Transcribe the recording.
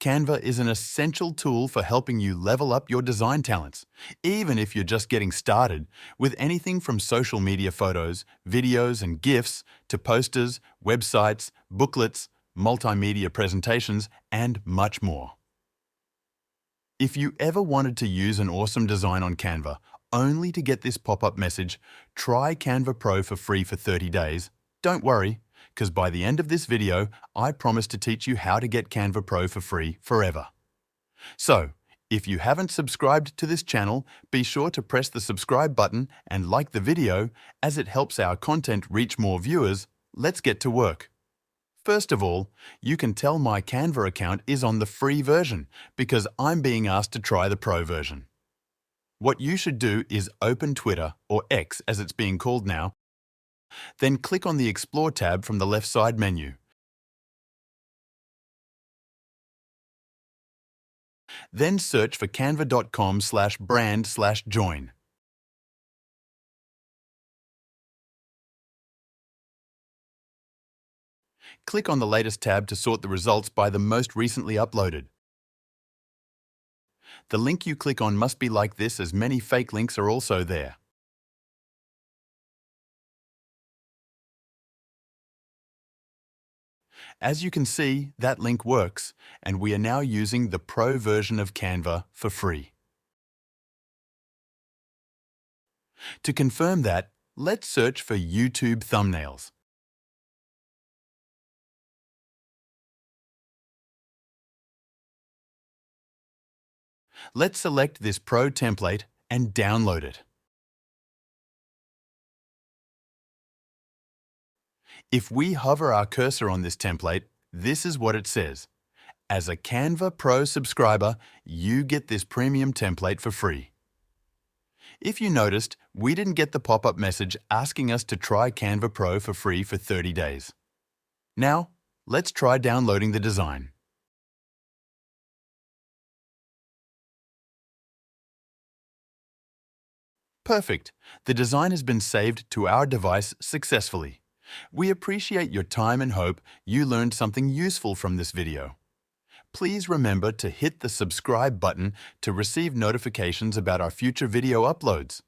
Canva is an essential tool for helping you level up your design talents, even if you're just getting started with anything from social media photos, videos and GIFs to posters, websites, booklets, multimedia presentations, and much more. If you ever wanted to use an awesome design on Canva only to get this pop-up message, try Canva Pro for free for 30 days. Don't worry, because by the end of this video, I promise to teach you how to get Canva Pro for free forever. So, if you haven't subscribed to this channel, be sure to press the subscribe button and like the video, as it helps our content reach more viewers. Let's get to work. First of all, you can tell my Canva account is on the free version because I'm being asked to try the Pro version. What you should do is open Twitter, or X as it's being called now, then click on the Explore tab from the left side menu. Then search for canva.com/brand/join. Click on the latest tab to sort the results by the most recently uploaded. The link you click on must be like this, as many fake links are also there. As you can see, that link works, and we are now using the Pro version of Canva for free. To confirm that, let's search for YouTube thumbnails. Let's select this Pro template and download it. If we hover our cursor on this template, this is what it says. As a Canva Pro subscriber, you get this premium template for free. If you noticed, we didn't get the pop-up message asking us to try Canva Pro for free for 30 days. Now, let's try downloading the design. Perfect. The design has been saved to our device successfully. We appreciate your time and hope you learned something useful from this video. Please remember to hit the subscribe button to receive notifications about our future video uploads.